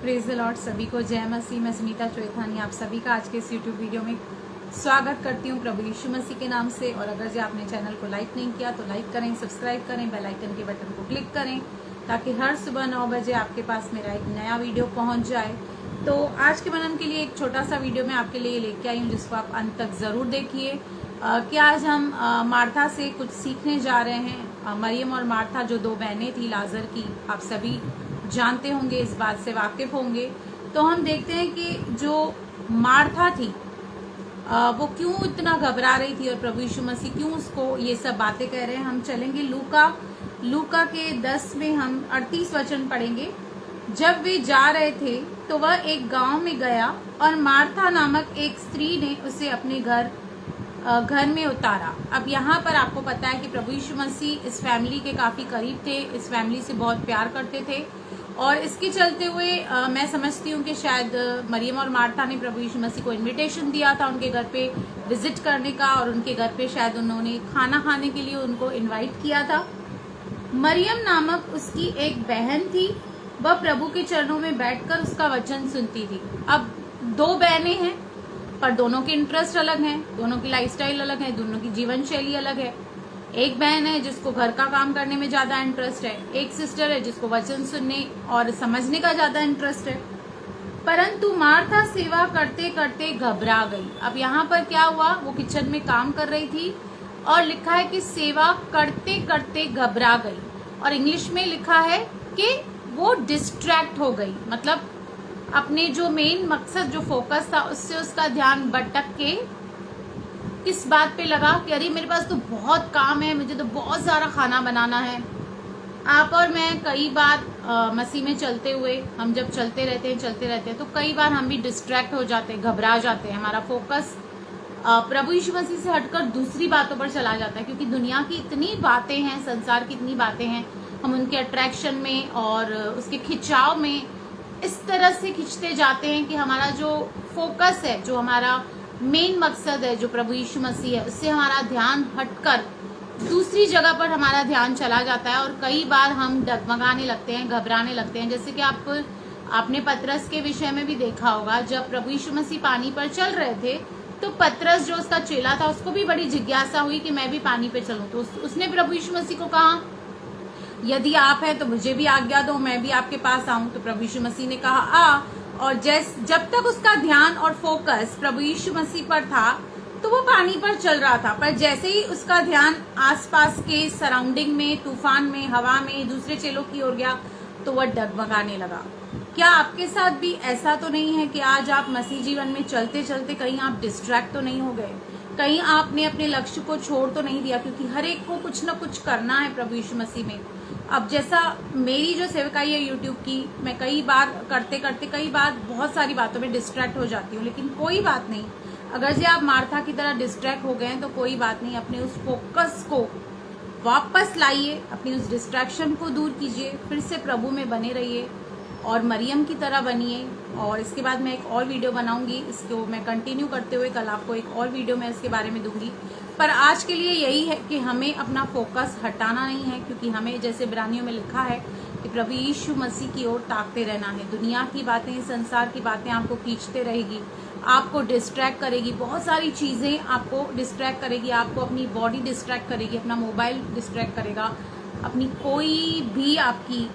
Praise the Lord. सभी को जय मसीह। मैं सुनीता चोइथानी आप सभी का आज के इस यूट्यूब वीडियो में स्वागत करती हूँ प्रभु यीशु मसीह के नाम से। और अगर जो आपने चैनल को लाइक नहीं किया तो लाइक करें, सब्सक्राइब करें, बेल आइकन के बटन को क्लिक करें ताकि हर सुबह 9 बजे आपके पास मेरा एक नया वीडियो पहुंच जाए। तो आज के वंदन के लिए एक छोटा सा वीडियो मैं आपके लिए लेके आई हूँ जिसको आप अंत तक जरूर देखिए। कि आज हम मार्था से कुछ सीखने जा रहे हैं। मरियम और मार्था जो दो बहनें थी लाजर की, आप सभी जानते होंगे, इस बात से वाकिफ होंगे। तो हम देखते हैं कि जो मार्था थी वो क्यों इतना घबरा रही थी और प्रभु यीशु मसीह क्यों उसको ये सब बातें कह रहे हैं। हम चलेंगे लूका के 10 में हम 38 वचन पढ़ेंगे। जब वे जा रहे थे तो वह एक गांव में गया और मार्था नामक एक स्त्री ने उसे अपने घर में उतारा। अब यहाँ पर आपको पता है कि प्रभु यीशु मसीह इस फैमिली के काफी करीब थे, इस फैमिली से बहुत प्यार करते थे और इसके चलते हुए मैं समझती हूँ कि शायद मरियम और मार्था ने प्रभु यीशु मसीह को इनविटेशन दिया था उनके घर पे विजिट करने का और उनके घर पे शायद उन्होंने खाना खाने के लिए उनको इनवाइट किया था। मरियम नामक उसकी एक बहन थी, वह प्रभु के चरणों में बैठकर उसका वचन सुनती थी। अब दो बहनें हैं पर दोनों के इंटरेस्ट अलग हैं, दोनों की लाइफस्टाइल अलग है, दोनों की जीवन शैली अलग है। एक बहन है जिसको घर का काम करने में ज्यादा इंटरेस्ट है, एक सिस्टर है जिसको वचन सुनने और समझने का ज्यादा इंटरेस्ट है। परंतु मार्था सेवा करते करते घबरा गई। अब यहाँ पर क्या हुआ, वो किचन में काम कर रही थी और लिखा है कि सेवा करते करते घबरा गई और इंग्लिश में लिखा है कि वो डिस्ट्रैक्ट हो गई। मतलब अपने जो मेन मकसद, जो फोकस था, उससे उसका ध्यान भटक के किस बात पे लगा कि अरे मेरे पास तो बहुत काम है, मुझे तो बहुत सारा खाना बनाना है। आप और मैं कई बार मसीह में चलते हुए, हम जब चलते रहते हैं तो कई बार हम भी डिस्ट्रैक्ट हो जाते हैं, घबरा जाते हैं। हमारा फोकस प्रभु यीशु मसीह से हटकर दूसरी बातों पर चला जाता है क्योंकि दुनिया की इतनी बातें हैं, संसार की इतनी बातें हैं, हम उनके अट्रैक्शन में और उसके खिंचाव में इस तरह से खींचते जाते हैं कि हमारा जो फोकस है, जो हमारा मेन मकसद है, जो प्रभु यीशु मसीह है, उससे हमारा ध्यान हटकर दूसरी जगह पर हमारा ध्यान चला जाता है और कई बार हम डगमगाने लगते हैं, घबराने लगते हैं। जैसे कि आपने पतरस के विषय में भी देखा होगा, जब प्रभु यीशु मसीह पानी पर चल रहे थे तो पतरस जो उसका चेला था उसको भी बड़ी जिज्ञासा हुई कि मैं भी पानी पे चलूं। तो उसने प्रभु यीशु मसीह को कहा, यदि आप हैं तो मुझे भी आज्ञा दो, मैं भी आपके पास आऊं। तो प्रभु यीशु मसीह ने कहा आ। और जब तक उसका ध्यान और फोकस प्रभु यीशु मसीह पर था तो वो पानी पर चल रहा था, पर जैसे ही उसका ध्यान आसपास के सराउंडिंग में, तूफान में, हवा में, दूसरे चेलों की ओर गया तो वह डगमगाने लगा। क्या आपके साथ भी ऐसा तो नहीं है कि आज आप मसीह जीवन में चलते चलते कहीं आप डिस्ट्रैक्ट तो नहीं हो गए, कहीं आपने अपने लक्ष्य को छोड़ तो नहीं दिया? क्योंकि हर एक को कुछ ना कुछ करना है प्रभु यीशु मसीह में। अब जैसा मेरी जो सेवकाई है यूट्यूब की, मैं कई बार करते करते कई बार बहुत सारी बातों में डिस्ट्रैक्ट हो जाती हूँ, लेकिन कोई बात नहीं। अगर जो आप मार्था की तरह डिस्ट्रैक्ट हो गए हैं तो कोई बात नहीं, अपने उस फोकस को वापस लाइए, अपनी उस डिस्ट्रैक्शन को दूर कीजिए, फिर से प्रभु में बने रहिए और मरियम की तरह बनिए। और इसके बाद मैं एक और वीडियो बनाऊंगी, इसको मैं कंटिन्यू करते हुए कल आपको एक और वीडियो मैं इसके बारे में दूंगी। पर आज के लिए यही है कि हमें अपना फोकस हटाना नहीं है, क्योंकि हमें, जैसे इब्रानियों में लिखा है, कि प्रभु यीशु मसीह की ओर ताकते रहना है। दुनिया की बातें, संसार की बातें आपको खींचते रहेगी, आपको डिस्ट्रैक्ट करेगी, बहुत सारी चीजें आपको डिस्ट्रैक्ट करेगी, आपको अपनी बॉडी डिस्ट्रैक्ट करेगी, अपना मोबाइल डिस्ट्रैक्ट करेगा, अपनी कोई भी आपकी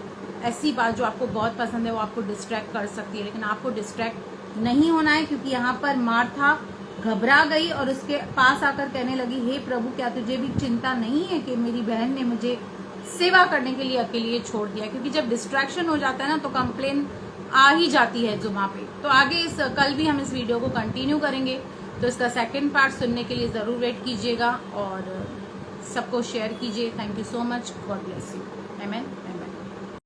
ऐसी बात जो आपको बहुत पसंद है वो आपको डिस्ट्रैक्ट कर सकती है। लेकिन आपको डिस्ट्रैक्ट नहीं होना है, क्योंकि यहाँ पर मार्था घबरा गई और उसके पास आकर कहने लगी, हे प्रभु, क्या तुझे भी चिंता नहीं है कि मेरी बहन ने मुझे सेवा करने के लिए अकेले छोड़ दिया? क्योंकि जब डिस्ट्रैक्शन हो जाता है ना तो कंप्लेन आ ही जाती है जुमा पे। तो आगे कल भी हम इस वीडियो को कंटिन्यू करेंगे, तो इसका सेकेंड पार्ट सुनने के लिए जरूर वेट कीजिएगा और सबको शेयर कीजिए। Thank you so much, God bless you, amen.